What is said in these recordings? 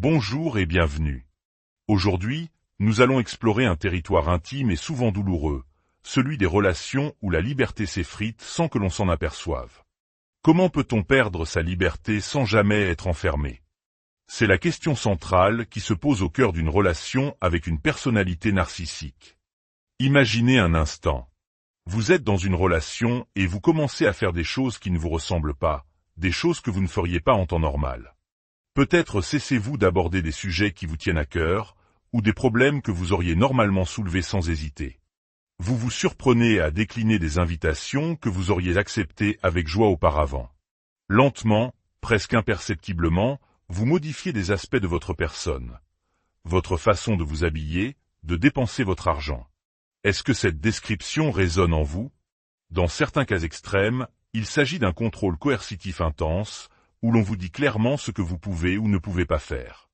Bonjour et bienvenue. Aujourd'hui, nous allons explorer un territoire intime et souvent douloureux, celui des relations où la liberté s'effrite sans que l'on s'en aperçoive. Comment peut-on perdre sa liberté sans jamais être enfermé? C'est la question centrale qui se pose au cœur d'une relation avec une personnalité narcissique. Imaginez un instant. Vous êtes dans une relation et vous commencez à faire des choses qui ne vous ressemblent pas, des choses que vous ne feriez pas en temps normal. Peut-être cessez-vous d'aborder des sujets qui vous tiennent à cœur, ou des problèmes que vous auriez normalement soulevés sans hésiter. Vous vous surprenez à décliner des invitations que vous auriez acceptées avec joie auparavant. Lentement, presque imperceptiblement, vous modifiez des aspects de votre personne. Votre façon de vous habiller, de dépenser votre argent. Est-ce que cette description résonne en vous? Dans certains cas extrêmes, il s'agit d'un contrôle coercitif intense, où l'on vous dit clairement ce que vous pouvez ou ne pouvez pas faire.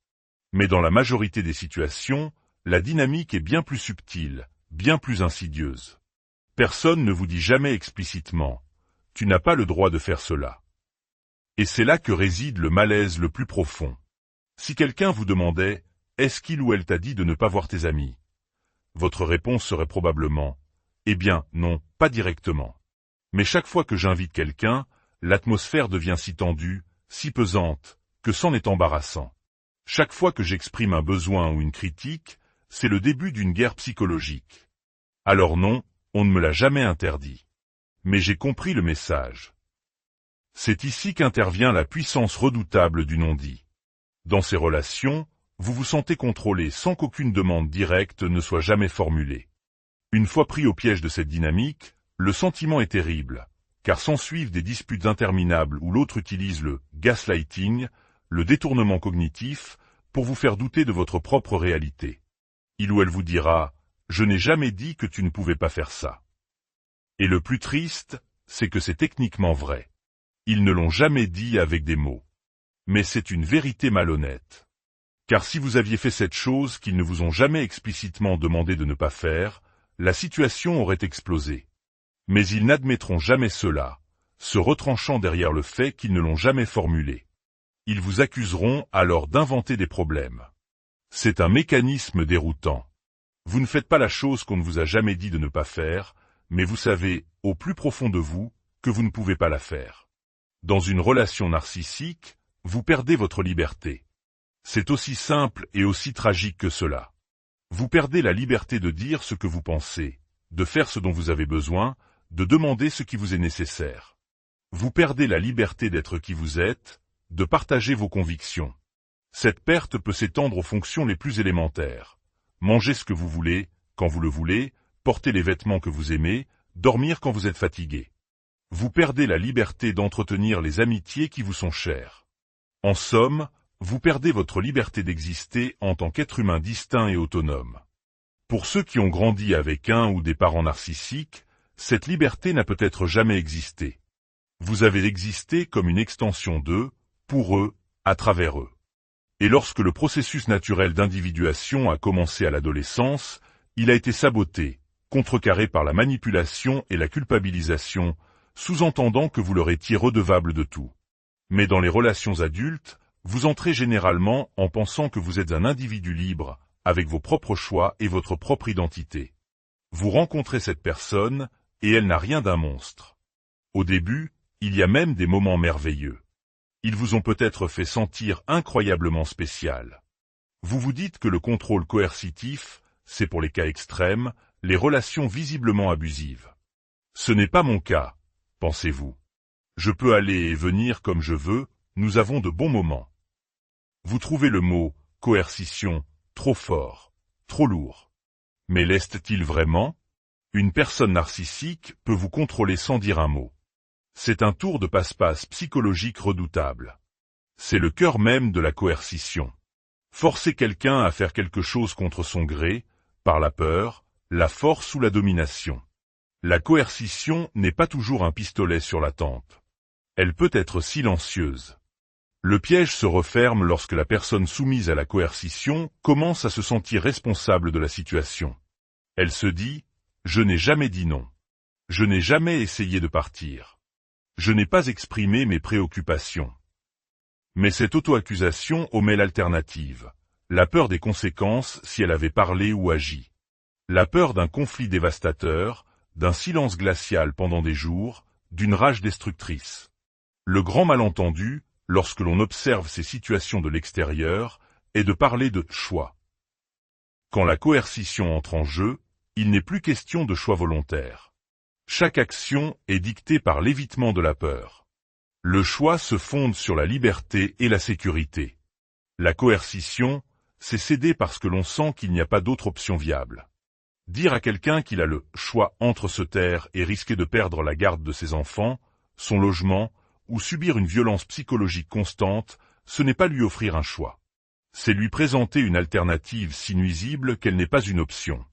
Mais dans la majorité des situations, la dynamique est bien plus subtile, bien plus insidieuse. Personne ne vous dit jamais explicitement « tu n'as pas le droit de faire cela ». Et c'est là que réside le malaise le plus profond. Si quelqu'un vous demandait « est-ce qu'il ou elle t'a dit de ne pas voir tes amis ?» Votre réponse serait probablement « eh bien, non, pas directement ». Mais chaque fois que j'invite quelqu'un, l'atmosphère devient si tendue, si pesante, que c'en est embarrassant. Chaque fois que j'exprime un besoin ou une critique, c'est le début d'une guerre psychologique. Alors non, on ne me l'a jamais interdit. Mais j'ai compris le message. C'est ici qu'intervient la puissance redoutable du non-dit. Dans ces relations, vous vous sentez contrôlé sans qu'aucune demande directe ne soit jamais formulée. Une fois pris au piège de cette dynamique, le sentiment est terrible, car s'ensuivent des disputes interminables où l'autre utilise le gaslighting, le détournement cognitif, pour vous faire douter de votre propre réalité. Il ou elle vous dira « je n'ai jamais dit que tu ne pouvais pas faire ça ». Et le plus triste, c'est que c'est techniquement vrai. Ils ne l'ont jamais dit avec des mots. Mais c'est une vérité malhonnête. Car si vous aviez fait cette chose qu'ils ne vous ont jamais explicitement demandé de ne pas faire, la situation aurait explosé. Mais ils n'admettront jamais cela, se retranchant derrière le fait qu'ils ne l'ont jamais formulé. Ils vous accuseront alors d'inventer des problèmes. C'est un mécanisme déroutant. Vous ne faites pas la chose qu'on ne vous a jamais dit de ne pas faire, mais vous savez, au plus profond de vous, que vous ne pouvez pas la faire. Dans une relation narcissique, vous perdez votre liberté. C'est aussi simple et aussi tragique que cela. Vous perdez la liberté de dire ce que vous pensez, de faire ce dont vous avez besoin, de demander ce qui vous est nécessaire. Vous perdez la liberté d'être qui vous êtes, de partager vos convictions. Cette perte peut s'étendre aux fonctions les plus élémentaires. Manger ce que vous voulez, quand vous le voulez, porter les vêtements que vous aimez, dormir quand vous êtes fatigué. Vous perdez la liberté d'entretenir les amitiés qui vous sont chères. En somme, vous perdez votre liberté d'exister en tant qu'être humain distinct et autonome. Pour ceux qui ont grandi avec un ou des parents narcissiques, cette liberté n'a peut-être jamais existé. Vous avez existé comme une extension d'eux, pour eux, à travers eux. Et lorsque le processus naturel d'individuation a commencé à l'adolescence, il a été saboté, contrecarré par la manipulation et la culpabilisation, sous-entendant que vous leur étiez redevable de tout. Mais dans les relations adultes, vous entrez généralement en pensant que vous êtes un individu libre, avec vos propres choix et votre propre identité. Vous rencontrez cette personne, et elle n'a rien d'un monstre. Au début, il y a même des moments merveilleux. Ils vous ont peut-être fait sentir incroyablement spécial. Vous vous dites que le contrôle coercitif, c'est pour les cas extrêmes, les relations visiblement abusives. Ce n'est pas mon cas, pensez-vous. Je peux aller et venir comme je veux, nous avons de bons moments. Vous trouvez le mot « coercition » trop fort, trop lourd. Mais l'est-il vraiment? Une personne narcissique peut vous contrôler sans dire un mot. C'est un tour de passe-passe psychologique redoutable. C'est le cœur même de la coercition. Forcer quelqu'un à faire quelque chose contre son gré, par la peur, la force ou la domination. La coercition n'est pas toujours un pistolet sur la tempe. Elle peut être silencieuse. Le piège se referme lorsque la personne soumise à la coercition commence à se sentir responsable de la situation. Elle se dit « je n'ai jamais dit non. Je n'ai jamais essayé de partir. Je n'ai pas exprimé mes préoccupations. » Mais cette auto-accusation omet l'alternative. La peur des conséquences si elle avait parlé ou agi. La peur d'un conflit dévastateur, d'un silence glacial pendant des jours, d'une rage destructrice. Le grand malentendu, lorsque l'on observe ces situations de l'extérieur, est de parler de choix. Quand la coercition entre en jeu, il n'est plus question de choix volontaire. Chaque action est dictée par l'évitement de la peur. Le choix se fonde sur la liberté et la sécurité. La coercition, c'est céder parce que l'on sent qu'il n'y a pas d'autre option viable. Dire à quelqu'un qu'il a le choix entre se taire et risquer de perdre la garde de ses enfants, son logement, ou subir une violence psychologique constante, ce n'est pas lui offrir un choix. C'est lui présenter une alternative si nuisible qu'elle n'est pas une option.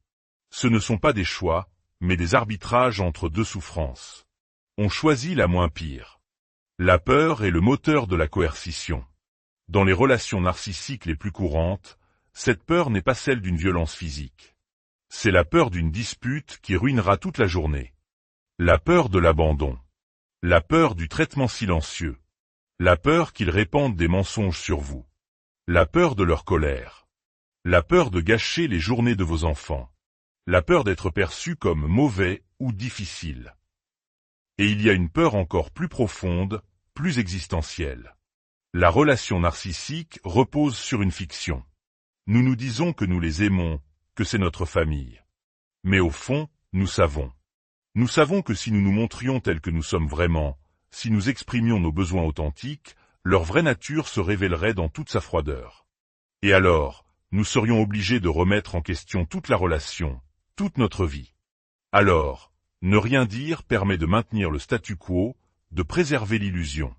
Ce ne sont pas des choix, mais des arbitrages entre deux souffrances. On choisit la moins pire. La peur est le moteur de la coercition. Dans les relations narcissiques les plus courantes, cette peur n'est pas celle d'une violence physique. C'est la peur d'une dispute qui ruinera toute la journée. La peur de l'abandon. La peur du traitement silencieux. La peur qu'ils répandent des mensonges sur vous. La peur de leur colère. La peur de gâcher les journées de vos enfants. La peur d'être perçu comme mauvais ou difficile. Et il y a une peur encore plus profonde, plus existentielle. La relation narcissique repose sur une fiction. Nous nous disons que nous les aimons, que c'est notre famille. Mais au fond, nous savons. Nous savons que si nous nous montrions tels que nous sommes vraiment, si nous exprimions nos besoins authentiques, leur vraie nature se révélerait dans toute sa froideur. Et alors, nous serions obligés de remettre en question toute la relation, toute notre vie. Alors, ne rien dire permet de maintenir le statu quo, de préserver l'illusion.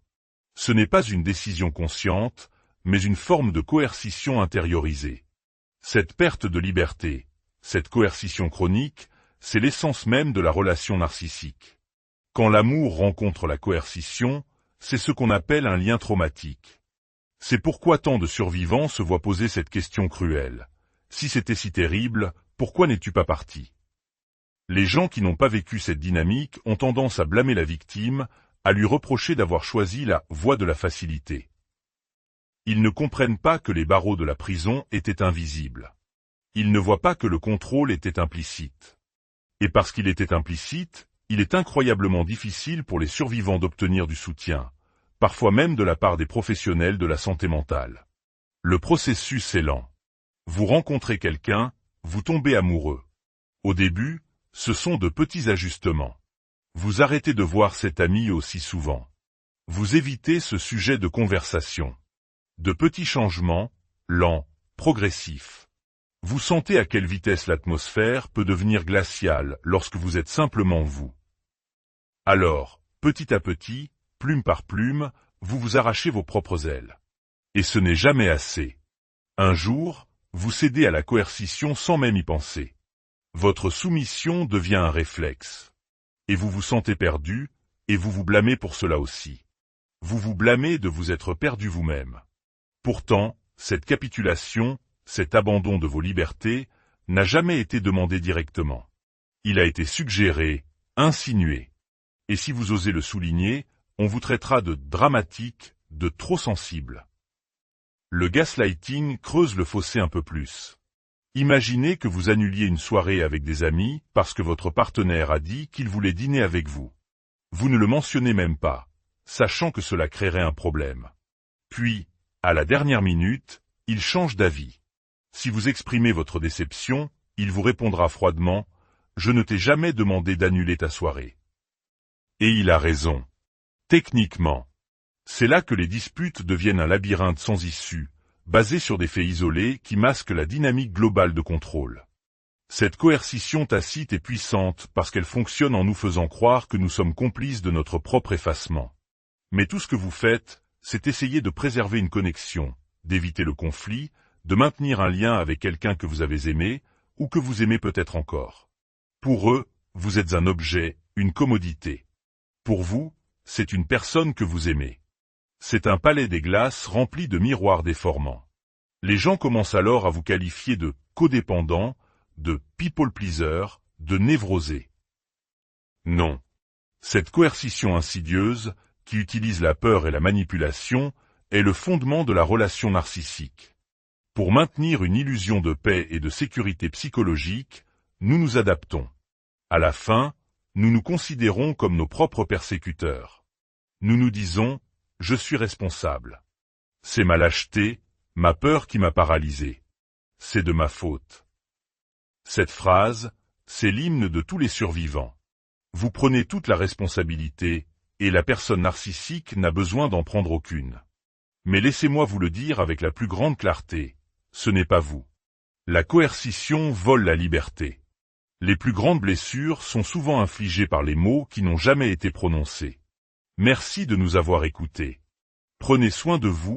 Ce n'est pas une décision consciente, mais une forme de coercition intériorisée. Cette perte de liberté, cette coercition chronique, c'est l'essence même de la relation narcissique. Quand l'amour rencontre la coercition, c'est ce qu'on appelle un lien traumatique. C'est pourquoi tant de survivants se voient poser cette question cruelle. Si c'était si terrible, pourquoi n'es-tu pas parti? Les gens qui n'ont pas vécu cette dynamique ont tendance à blâmer la victime, à lui reprocher d'avoir choisi la voie de la facilité. Ils ne comprennent pas que les barreaux de la prison étaient invisibles. Ils ne voient pas que le contrôle était implicite. Et parce qu'il était implicite, il est incroyablement difficile pour les survivants d'obtenir du soutien, parfois même de la part des professionnels de la santé mentale. Le processus est lent. Vous rencontrez quelqu'un, vous tombez amoureux. Au début, ce sont de petits ajustements. Vous arrêtez de voir cet ami aussi souvent. Vous évitez ce sujet de conversation. De petits changements, lents, progressifs. Vous sentez à quelle vitesse l'atmosphère peut devenir glaciale lorsque vous êtes simplement vous. Alors, petit à petit, plume par plume, vous vous arrachez vos propres ailes. Et ce n'est jamais assez. Un jour, vous cédez à la coercition sans même y penser. Votre soumission devient un réflexe. Et vous vous sentez perdu, et vous vous blâmez pour cela aussi. Vous vous blâmez de vous être perdu vous-même. Pourtant, cette capitulation, cet abandon de vos libertés, n'a jamais été demandé directement. Il a été suggéré, insinué. Et si vous osez le souligner, on vous traitera de dramatique, de trop sensible. Le gaslighting creuse le fossé un peu plus. Imaginez que vous annuliez une soirée avec des amis parce que votre partenaire a dit qu'il voulait dîner avec vous. Vous ne le mentionnez même pas, sachant que cela créerait un problème. Puis, à la dernière minute, il change d'avis. Si vous exprimez votre déception, il vous répondra froidement « Je ne t'ai jamais demandé d'annuler ta soirée ». Et il a raison. Techniquement. C'est là que les disputes deviennent un labyrinthe sans issue, basé sur des faits isolés qui masquent la dynamique globale de contrôle. Cette coercition tacite est puissante parce qu'elle fonctionne en nous faisant croire que nous sommes complices de notre propre effacement. Mais tout ce que vous faites, c'est essayer de préserver une connexion, d'éviter le conflit, de maintenir un lien avec quelqu'un que vous avez aimé, ou que vous aimez peut-être encore. Pour eux, vous êtes un objet, une commodité. Pour vous, c'est une personne que vous aimez. C'est un palais des glaces rempli de miroirs déformants. Les gens commencent alors à vous qualifier de codépendant, de people pleaser, de névrosé. Non. Cette coercition insidieuse, qui utilise la peur et la manipulation, est le fondement de la relation narcissique. Pour maintenir une illusion de paix et de sécurité psychologique, nous nous adaptons. À la fin, nous nous considérons comme nos propres persécuteurs. Nous nous disons « je suis responsable ». C'est ma lâcheté, ma peur qui m'a paralysé. C'est de ma faute. Cette phrase, c'est l'hymne de tous les survivants. Vous prenez toute la responsabilité, et la personne narcissique n'a besoin d'en prendre aucune. Mais laissez-moi vous le dire avec la plus grande clarté, ce n'est pas vous. La coercition vole la liberté. Les plus grandes blessures sont souvent infligées par les mots qui n'ont jamais été prononcés. Merci de nous avoir écoutés. Prenez soin de vous